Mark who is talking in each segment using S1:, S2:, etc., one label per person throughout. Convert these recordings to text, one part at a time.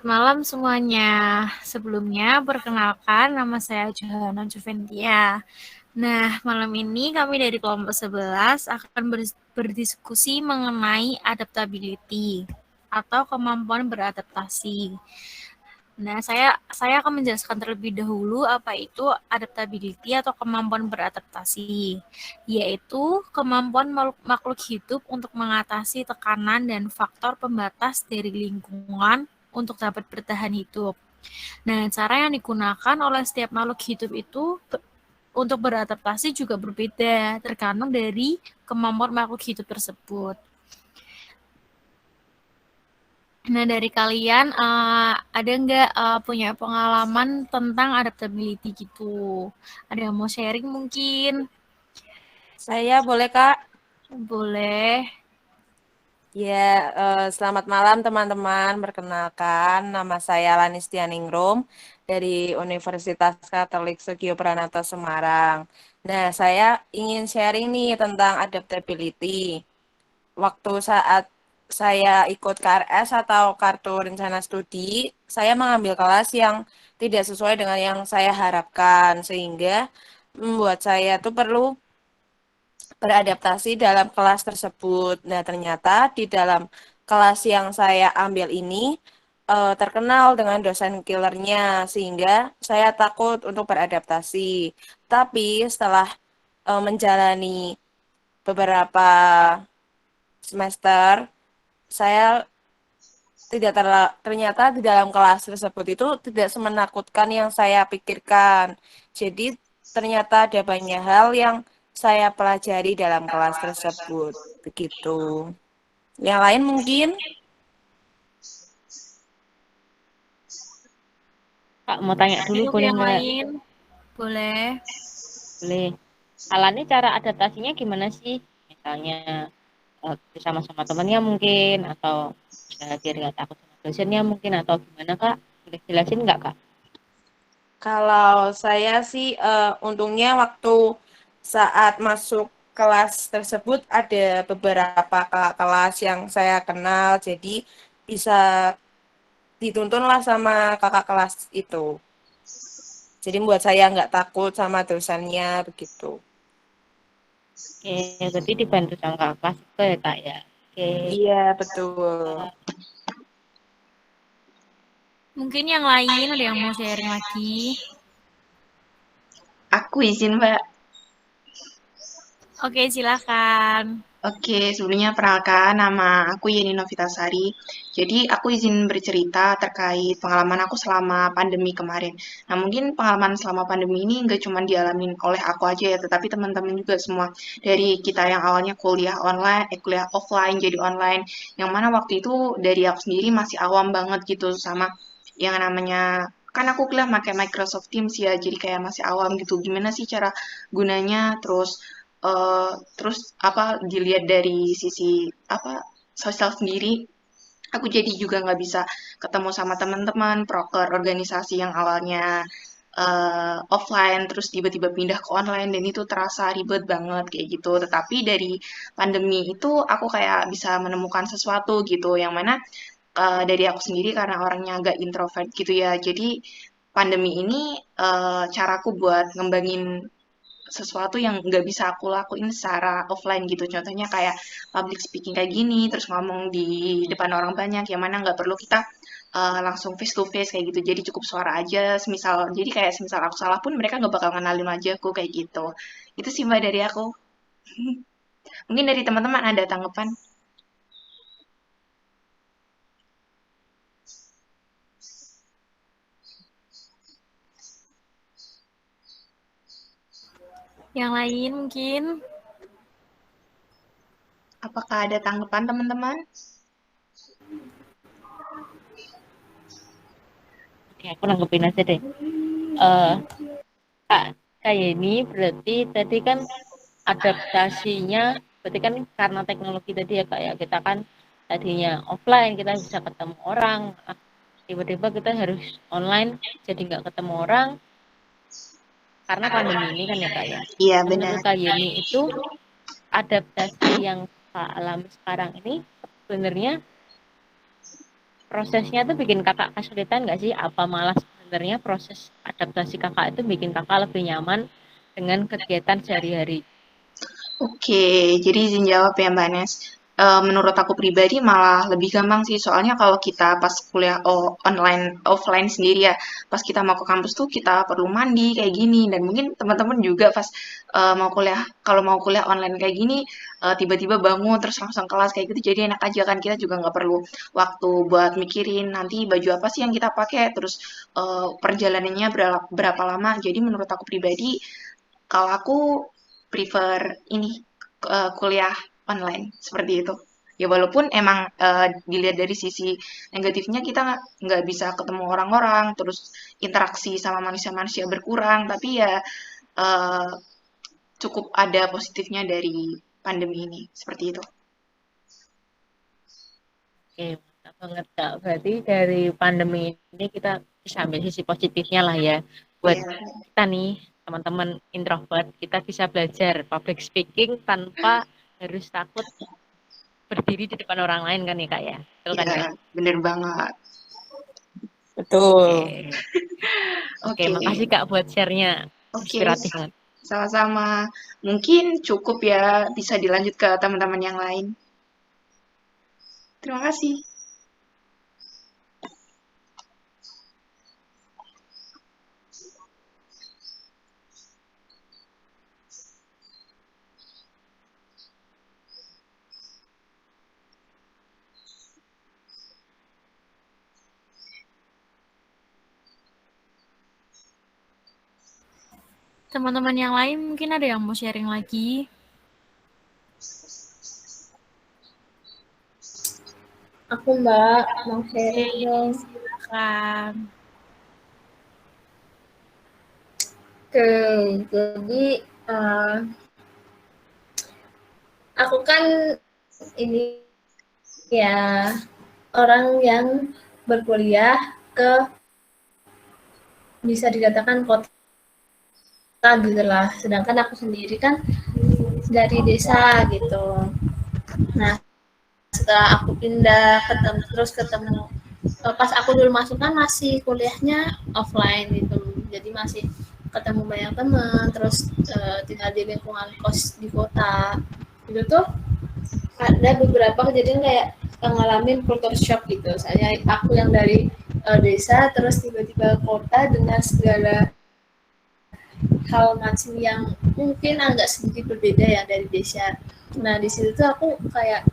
S1: Malam semuanya. Sebelumnya, perkenalkan nama saya Johanna Juventia. Nah, malam ini kami dari kelompok 11 akan berdiskusi mengenai adaptability atau kemampuan beradaptasi. Nah, saya akan menjelaskan terlebih dahulu apa itu adaptability atau kemampuan beradaptasi, yaitu kemampuan makhluk hidup untuk mengatasi tekanan dan faktor pembatas dari lingkungan untuk dapat bertahan hidup. Nah, cara yang digunakan oleh setiap makhluk hidup itu untuk beradaptasi juga berbeda, tergantung dari kemampuan makhluk hidup tersebut. Nah, dari kalian ada nggak punya pengalaman tentang adaptability gitu? Ada yang mau sharing mungkin?
S2: Saya boleh Kak?
S1: Boleh.
S2: Ya, selamat malam teman-teman. Perkenalkan, nama saya Lanistianingrum dari Universitas Katolik Sugio Pranata Semarang. Nah, saya ingin sharing nih tentang adaptability. Waktu saat saya ikut KRS atau Kartu Rencana Studi, saya mengambil kelas yang tidak sesuai dengan yang saya harapkan, sehingga membuat saya tuh perlu beradaptasi dalam kelas tersebut. Nah, ternyata di dalam kelas yang saya ambil ini terkenal dengan dosen killernya, sehingga saya takut untuk beradaptasi. Tapi setelah menjalani beberapa semester, saya tidak ternyata di dalam kelas tersebut itu tidak semenakutkan yang saya pikirkan. Jadi ternyata ada banyak hal yang saya pelajari dalam kelas tersebut. Begitu. Yang lain mungkin
S3: Kak, mau tanya dulu
S1: Untuk
S3: boleh
S1: yang
S3: nggak?
S1: lain, boleh.
S3: Boleh. Alannya cara adaptasinya gimana sih? Misalnya bersama-sama temannya mungkin, atau biar nggak takut sama dosennya mungkin, atau gimana Kak? Boleh jelasin nggak Kak?
S2: kalau saya sih untungnya waktu saat masuk kelas tersebut ada beberapa kakak kelas yang saya kenal, jadi bisa dituntunlah sama kakak kelas itu. Jadi membuat saya nggak takut sama dosennya begitu.
S3: Oke, berarti dibantu sama kakak juga ya Kak ya? Oke.
S2: Iya, betul.
S1: Mungkin yang lain ada yang mau sharing lagi?
S4: Aku izin, Mbak.
S1: Oke, silakan.
S4: Oke, sebelumnya perkenalkan nama aku Yeni Novitasari. Jadi aku izin bercerita terkait pengalaman aku selama pandemi kemarin. Nah, mungkin pengalaman selama pandemi ini nggak cuma dialamin oleh aku aja ya, tetapi teman-teman juga semua. Dari kita yang awalnya kuliah online, kuliah offline jadi online, yang mana waktu itu dari aku sendiri masih awam banget gitu sama yang namanya kan aku kuliah pakai Microsoft Teams ya, jadi kayak masih awam gitu. Gimana sih cara gunanya, terus apa dilihat dari sisi apa sosial sendiri, aku jadi juga nggak bisa ketemu sama teman-teman proker organisasi yang awalnya offline terus tiba-tiba pindah ke online dan itu terasa ribet banget kayak gitu. Tetapi dari pandemi itu aku kayak bisa menemukan sesuatu gitu yang mana dari aku sendiri karena orangnya agak introvert gitu ya. Jadi pandemi ini caraku buat ngembangin sesuatu yang nggak bisa aku lakuin secara offline gitu. Contohnya kayak public speaking kayak gini, terus ngomong di depan orang banyak, yang mana nggak perlu kita langsung face to face kayak gitu. Jadi cukup suara aja, semisal, jadi kayak semisal aku salah pun mereka nggak bakal kenalin aja aku kayak gitu. Itu sih mbak dari aku. Mungkin dari teman-teman ada tanggapan?
S1: Yang lain mungkin?
S4: Apakah ada tanggapan teman-teman?
S3: Oke, aku nanggepin aja deh. Eh Kak, kayak ini berarti tadi kan adaptasinya, berarti kan karena teknologi tadi ya Kak ya, kita kan tadinya offline, kita bisa ketemu orang, tiba-tiba kita harus online, jadi nggak ketemu orang, karena pandemi ini kan ya Kak ya.
S4: Iya
S3: Nah,
S4: benar.
S3: menurut Kak Yeni itu adaptasi yang Kak alami sekarang ini sebenarnya prosesnya tuh bikin kakak kesulitan nggak sih? Apa malah sebenarnya proses adaptasi kakak itu bikin kakak lebih nyaman dengan kegiatan sehari-hari?
S4: Oke, jadi izin jawab ya Mbak Nes. Menurut aku pribadi malah lebih gampang sih, soalnya kalau kita pas kuliah online, offline sendiri ya, pas kita mau ke kampus tuh kita perlu mandi kayak gini, dan mungkin teman-teman juga pas mau kuliah, kalau mau kuliah online kayak gini, tiba-tiba bangun terus langsung kelas kayak gitu, jadi enak aja kan, kita juga nggak perlu waktu buat mikirin nanti baju apa sih yang kita pakai, terus perjalanannya berapa lama. Jadi menurut aku pribadi, kalau aku prefer ini kuliah online seperti itu. Ya walaupun emang dilihat dari sisi negatifnya kita nggak bisa ketemu orang-orang, terus interaksi sama manusia-manusia berkurang, tapi ya eh, cukup ada positifnya dari pandemi ini seperti itu.
S3: Oke, mantap banget Kak. Berarti dari pandemi ini kita bisa ambil sisi positifnya lah ya. Buat
S4: Iya,
S3: kita nih, teman-teman introvert, kita bisa belajar public speaking tanpa harus takut berdiri di depan orang lain kan ya Kak ya. Betul kan
S4: iya,
S3: ya?
S4: bener banget.
S2: Betul.
S3: Oke. Oke,
S4: Oke,
S3: makasih Kak buat share-nya.
S4: oke,
S3: Inspiratif banget.
S4: sama-sama. Mungkin cukup ya, bisa dilanjut ke teman-teman yang lain. Terima kasih.
S1: Teman-teman yang lain mungkin ada yang mau sharing lagi.
S5: Aku Mbak, mau sharing dong.
S1: Silakan.
S5: Oke, jadi aku kan ini ya orang yang berkuliah ke bisa dikatakan kota gitu lah. Sedangkan aku sendiri kan dari desa gitu. Nah, setelah aku pindah ketemu pas aku dulu masuk kan masih kuliahnya offline gitu, jadi masih ketemu banyak teman, terus tinggal di lingkungan kos di kota itu tuh ada beberapa kejadian kayak ngalamin culture shock gitu. Saya aku yang dari desa terus tiba-tiba kota dengan segala hal macam yang mungkin agak sedikit berbeda ya dari desa. Nah di situ tuh aku kayak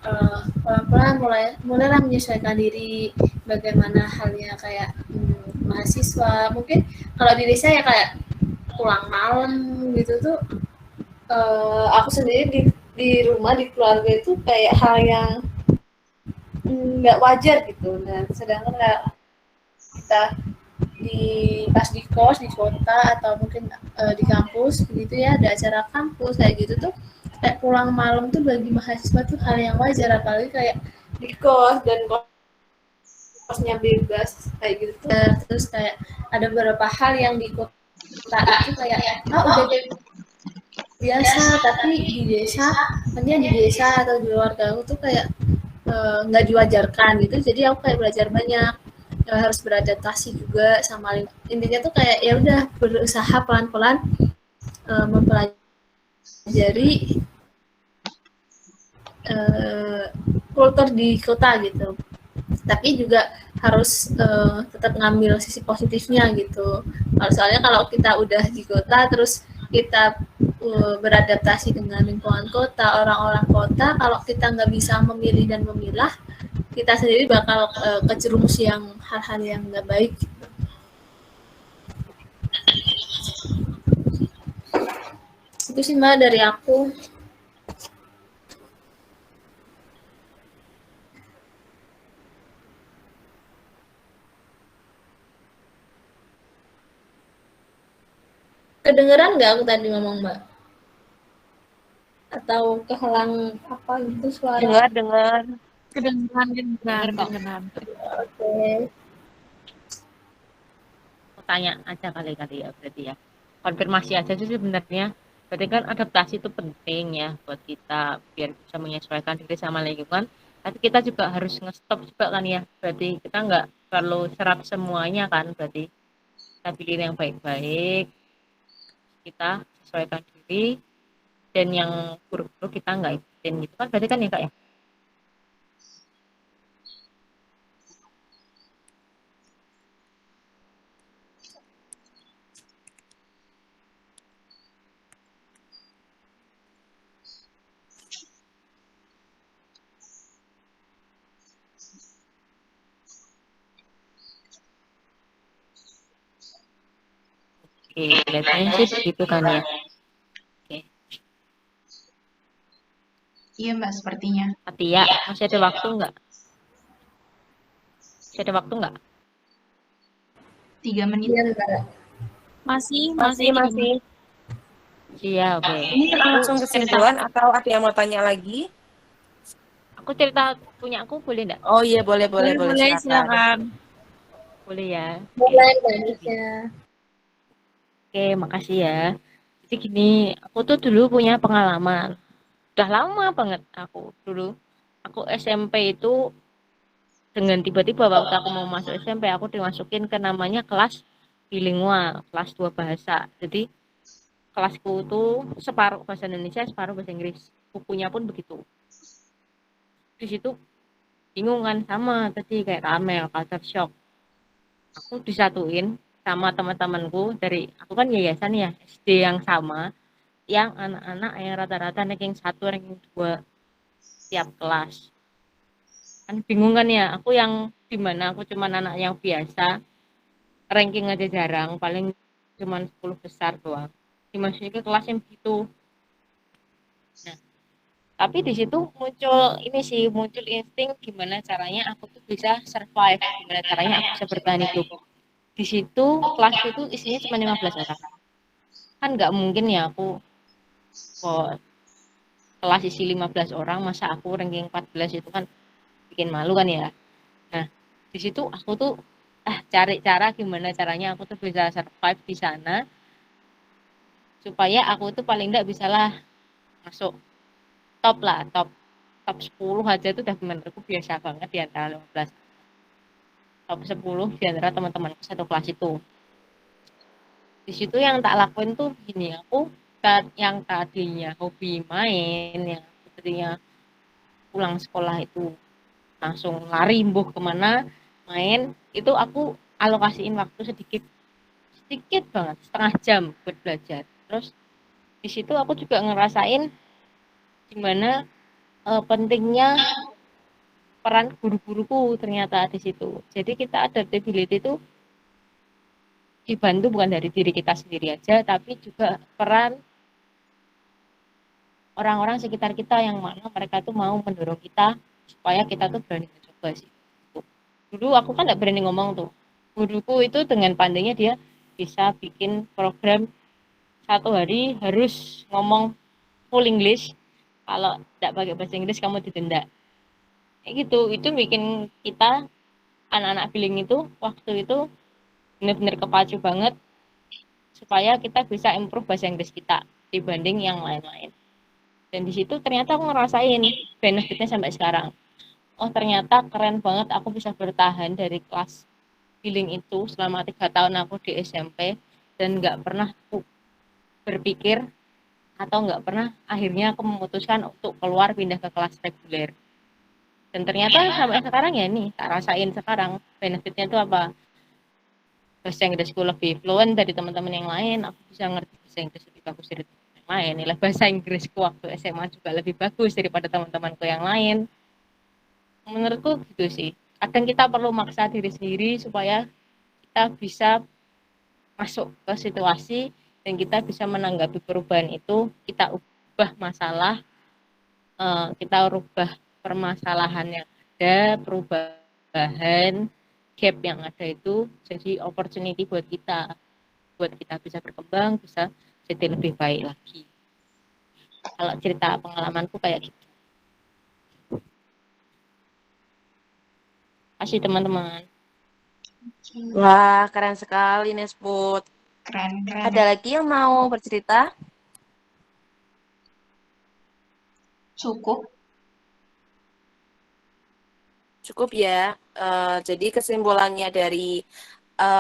S5: pelan-pelan mulailah menyesuaikan diri bagaimana halnya kayak mahasiswa. Mungkin kalau di desa ya kayak pulang malam gitu tuh aku sendiri di rumah di keluarga itu kayak hal yang nggak wajar gitu. Nah sedangkan kayak kita pas di kos di kota atau mungkin di kampus begitu ya, ada acara kampus kayak gitu tuh kayak pulang malam tuh bagi mahasiswa tuh hal yang wajar, apalagi kayak di kos dan kosnya bebas kayak gitu tuh. Terus kayak ada beberapa hal yang di kota itu kayak udah biasa, tapi di desa hanya di desa atau di luar aku tuh kayak nggak diwajarkan gitu. Jadi aku kayak belajar banyak, harus beradaptasi juga sama intinya tuh kayak ya udah berusaha pelan-pelan mempelajari kultur di kota gitu, tapi juga harus tetap ngambil sisi positifnya gitu. Soalnya kalau kita udah di kota terus kita beradaptasi dengan lingkungan kota, orang-orang kota, kalau kita nggak bisa memilih dan memilah, kita sendiri bakal kejerumus yang hal-hal yang nggak baik. Itu sih Mbak dari aku. Kedengeran nggak aku tadi ngomong Mbak? Atau kehalang apa gitu suara?
S2: Dengar.
S1: Kedengeran.
S5: Oke.
S3: Tanya aja kali ya berarti ya. Konfirmasi aja sih sebenarnya. Berarti kan adaptasi itu penting ya buat kita biar bisa menyesuaikan diri sama lingkungan. Tapi kita juga harus nge-stop juga kan ya. Berarti kita nggak perlu serap semuanya kan. Berarti kita pilih yang baik-baik, kita sesuaikan diri, dan yang buruk-buruk kita nggak ikutin gitu kan. Berarti kan ya Kak ya. Oke, kelihatannya sih begitu kan ya. Oke,
S4: Iya Mbak, sepertinya.
S3: Atia, masih ada waktu nggak? Masih ada waktu nggak?
S4: 3 menit.
S5: Iya, Mbak.
S1: Masih
S2: Masih.
S3: Iya, oke.
S2: Ini langsung
S3: Cerita,
S2: kesimpulan atau ada yang mau tanya lagi?
S3: aku cerita punya aku boleh nggak?
S2: Oh iya, boleh silakan.
S1: silakan.
S3: Boleh ya.
S5: Mulai Mbak Nisha.
S3: Oke, makasih ya. Jadi gini, aku tuh dulu punya pengalaman. Udah lama banget aku dulu. Aku SMP itu dengan tiba-tiba waktu aku mau masuk SMP, aku dimasukin ke namanya kelas bilingual, kelas 2 bahasa. Jadi kelasku tuh separuh bahasa Indonesia, separuh bahasa Inggris. Bukunya pun begitu. Di situ bingung kan sama tadi kayak Kamel, culture shock. Aku disatuin sama teman-temanku dari aku kan yayasan ya SD yang sama, yang anak-anak yang rata-rata ranking 1, ranking 2 tiap kelas. Kan bingung kan ya, aku yang dimana aku cuma anak yang biasa, ranking aja jarang, paling cuma 10 besar doang. Dimasukin ke kelas yang begitu. Nah, tapi di situ muncul insting gimana caranya aku tuh bisa survive, gimana caranya aku bisa bertahan hidup. Di situ kelas itu isinya cuma 15 orang. Kan nggak mungkin ya aku kelas isi 15 orang, masa aku ranking 14 itu kan bikin malu kan ya. Nah, di situ aku tuh cari cara gimana caranya aku tuh bisa survive di sana supaya aku tuh paling enggak bisalah masuk top 10 aja itu udah menurutku biasa banget di antara 15 top 10 di antara teman-temanku satu kelas itu. Di situ yang tak lakuin tuh gini, aku yang tadinya hobi main, yang tadinya pulang sekolah itu langsung lari mbuh kemana main, itu aku alokasiin waktu sedikit banget, setengah jam buat belajar. Terus di situ aku juga ngerasain gimana pentingnya peran guru-guruku ternyata di situ. Jadi kita adaptability itu dibantu bukan dari diri kita sendiri aja, tapi juga peran orang-orang sekitar kita yang mana mereka tuh mau mendorong kita supaya kita tuh berani mencoba sih. Dulu aku kan nggak berani ngomong tuh. Guruku itu dengan pandainya dia bisa bikin program 1 hari harus ngomong full English. Kalau tidak pakai bahasa Inggris kamu didenda. Kayak gitu, itu bikin kita anak-anak biling itu waktu itu benar-benar kepacu banget supaya kita bisa improve bahasa Inggris kita dibanding yang lain-lain. Dan di situ ternyata aku ngerasain benefitnya sampai sekarang. Oh ternyata keren banget aku bisa bertahan dari kelas biling itu selama 3 tahun aku di SMP dan nggak pernah aku berpikir atau nggak pernah akhirnya aku memutuskan untuk keluar pindah ke kelas reguler. Dan ternyata sampai sekarang ya nih tak rasain sekarang benefitnya itu apa? Bahasa Inggrisku lebih fluent dari teman-teman yang lain, aku bisa ngerti bahasa Inggris lebih bagus dari teman yang lain. Nilai bahasa Inggrisku waktu SMA juga lebih bagus daripada teman-temanku yang lain. Menurutku gitu sih. Kadang kita perlu maksa diri sendiri supaya kita bisa masuk ke situasi dan kita bisa menanggapi perubahan itu, kita ubah masalah, kita ubah permasalahan yang ada, perubahan gap yang ada itu jadi opportunity buat kita bisa berkembang, bisa jadi lebih baik lagi. Kalau cerita pengalamanku kayak gitu. Kasih teman-teman.
S2: Wah, keren sekali Nesput.
S4: Keren.
S2: Ada lagi yang mau bercerita?
S4: Cukup.
S2: Cukup ya. Jadi kesimpulannya dari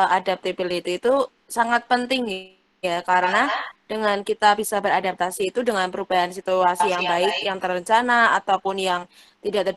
S2: adaptability itu sangat penting ya, karena dengan kita bisa beradaptasi itu dengan perubahan situasi yang baik, yang terencana ataupun yang tidak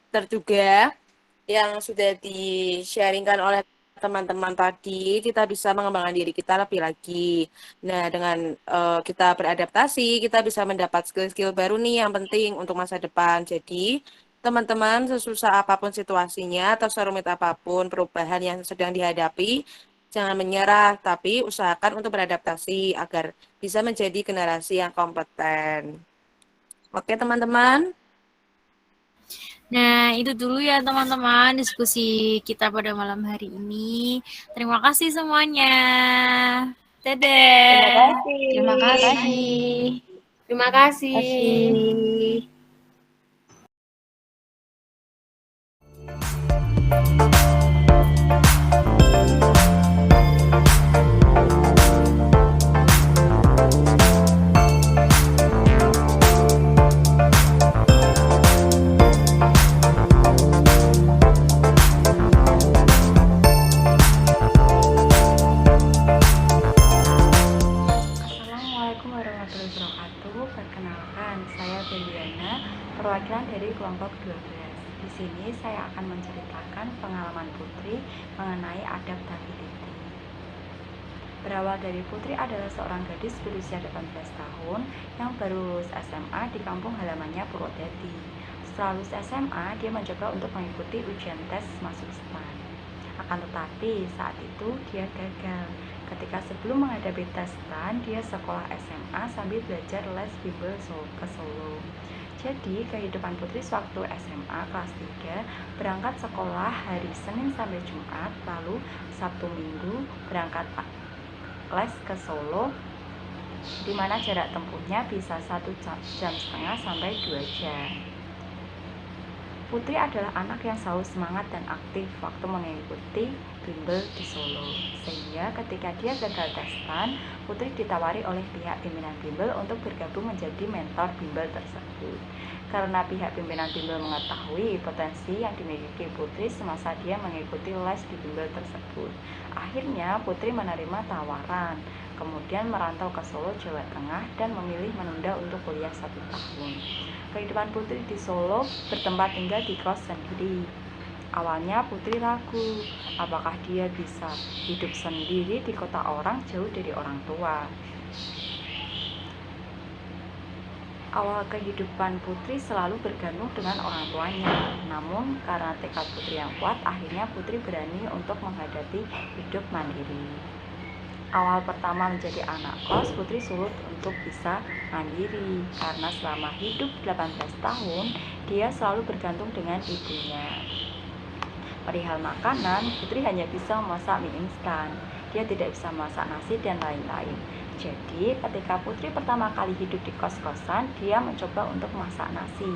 S2: terduga yang sudah di-sharingkan oleh teman-teman tadi, kita bisa mengembangkan diri kita lebih lagi. Nah, dengan kita beradaptasi, kita bisa mendapat skill-skill baru nih yang penting untuk masa depan. Jadi, teman-teman, sesusah apapun situasinya atau serumit apapun perubahan yang sedang dihadapi, jangan menyerah, tapi usahakan untuk beradaptasi agar bisa menjadi generasi yang kompeten. Oke, teman-teman.
S1: Nah, itu dulu ya teman-teman diskusi kita pada malam hari ini. Terima kasih semuanya. Dadah.
S4: Terima kasih.
S5: Terima kasih.
S3: Kasih.
S6: Assalamualaikum warahmatullahi wabarakatuh. Perkenalkan, saya Beliana, perwakilan dari kelompok 12. Di sini saya akan menceritakan pengalaman Putri mengenai adaptability. Berawal dari Putri adalah seorang gadis berusia 18 tahun yang baru lulus SMA di kampung halamannya Purwodadi. Setelah lulus SMA, dia mencoba untuk mengikuti ujian tes masuk STAN. Akan tetapi saat itu dia gagal. Ketika sebelum menghadapi tes STAN, dia sekolah SMA sambil belajar les bimbel ke Solo. Jadi kehidupan Putri sewaktu SMA kelas 3 berangkat sekolah hari Senin sampai Jumat, lalu Sabtu Minggu berangkat les ke Solo, di mana jarak tempuhnya bisa 1,5 jam sampai 2 jam. Putri adalah anak yang selalu semangat dan aktif waktu mengikuti bimbel di Solo, sehingga ketika dia gagal tes STAN, Putri ditawari oleh pihak pimpinan bimbel untuk bergabung menjadi mentor bimbel tersebut. Karena pihak pimpinan bimbel mengetahui potensi yang dimiliki Putri semasa dia mengikuti les di bimbel tersebut, akhirnya Putri menerima tawaran, kemudian merantau ke Solo, Jawa Tengah, dan memilih menunda untuk kuliah 1 tahun. Kehidupan Putri di Solo bertempat tinggal di kos sendiri. Awalnya Putri ragu, apakah dia bisa hidup sendiri di kota orang jauh dari orang tua. Awal kehidupan Putri selalu bergantung dengan orang tuanya. Namun karena tekad Putri yang kuat, akhirnya Putri berani untuk menghadapi hidup mandiri. Awal pertama menjadi anak kos, Putri sulit untuk bisa mandiri karena selama hidup 18 tahun, dia selalu bergantung dengan ibunya. Perihal makanan, Putri hanya bisa memasak mie instan. Dia tidak bisa memasak nasi dan lain-lain. Jadi, ketika Putri pertama kali hidup di kos-kosan, dia mencoba untuk masak nasi.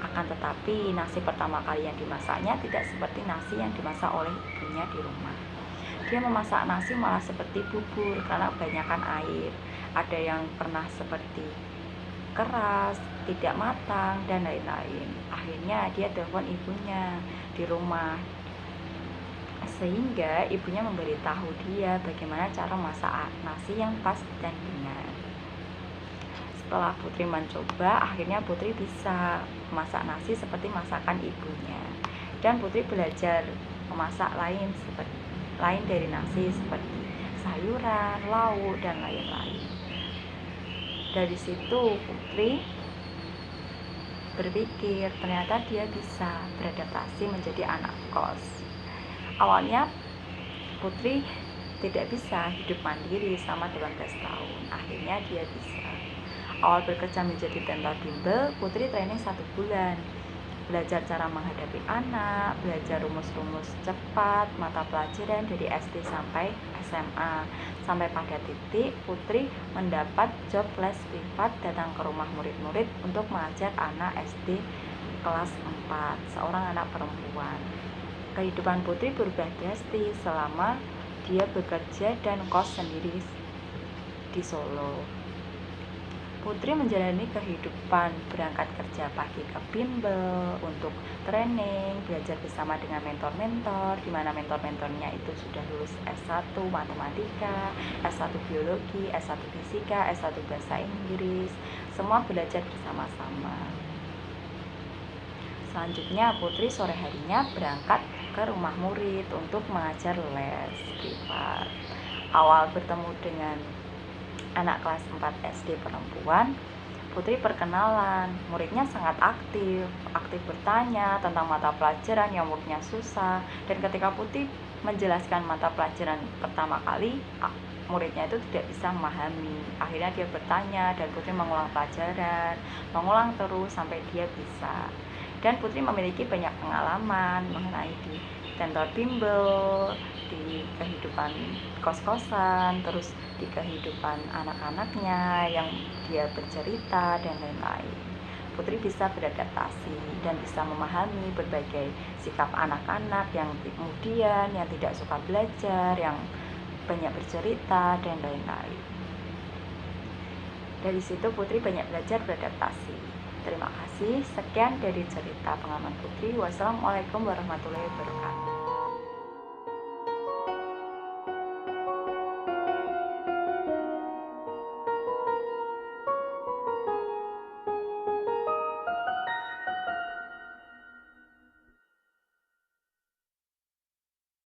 S6: Akan tetapi, nasi pertama kali yang dimasaknya tidak seperti nasi yang dimasak oleh ibunya di rumah. Dia memasak nasi malah seperti bubur karena kebanyakan air. Ada yang pernah seperti keras, tidak matang, dan lain-lain. Akhirnya dia telepon ibunya di rumah, sehingga ibunya memberitahu dia bagaimana cara masak nasi yang pas dan benar. Setelah Putri mencoba, akhirnya Putri bisa memasak nasi seperti masakan ibunya. Dan Putri belajar memasak lain dari nasi seperti sayuran, lauk, dan lain-lain. Dari situ Putri berpikir ternyata dia bisa beradaptasi menjadi anak kos. Awalnya Putri tidak bisa hidup mandiri selama 18 tahun. Akhirnya dia bisa. Awal bekerja menjadi mentor bimbel, Putri training 1 bulan. Belajar cara menghadapi anak, belajar rumus-rumus cepat, mata pelajaran dari SD sampai SMA. Sampai pada titik Putri mendapat job les privat datang ke rumah murid-murid untuk mengajar anak SD kelas 4, seorang anak perempuan. Kehidupan Putri berubah drastis selama dia bekerja dan kos sendiri di Solo. Putri menjalani kehidupan berangkat kerja pagi ke bimbel untuk training, belajar bersama dengan mentor-mentor, di mana mentor-mentornya itu sudah lulus S1 Matematika, S1 Biologi, S1 Fisika, S1 Bahasa Inggris, semua belajar bersama-sama. Selanjutnya Putri sore harinya berangkat ke rumah murid untuk mengajar les privat. Awal bertemu dengan anak kelas 4 SD perempuan, Putri perkenalan. Muridnya sangat aktif bertanya tentang mata pelajaran yang menurutnya susah. Dan ketika Putri menjelaskan mata pelajaran pertama kali, muridnya itu tidak bisa memahami. Akhirnya dia bertanya dan Putri mengulang pelajaran, mengulang terus sampai dia bisa. Dan Putri memiliki banyak pengalaman mengenai di tentor bimbel, di kehidupan kos-kosan, terus di kehidupan anak-anaknya yang dia bercerita dan lain-lain. Putri bisa beradaptasi dan bisa memahami berbagai sikap anak-anak yang kemudian yang tidak suka belajar, yang banyak bercerita dan lain-lain. Dari situ Putri banyak belajar beradaptasi. Terima kasih. Sekian dari cerita pengalaman Putri. Wassalamualaikum warahmatullahi wabarakatuh.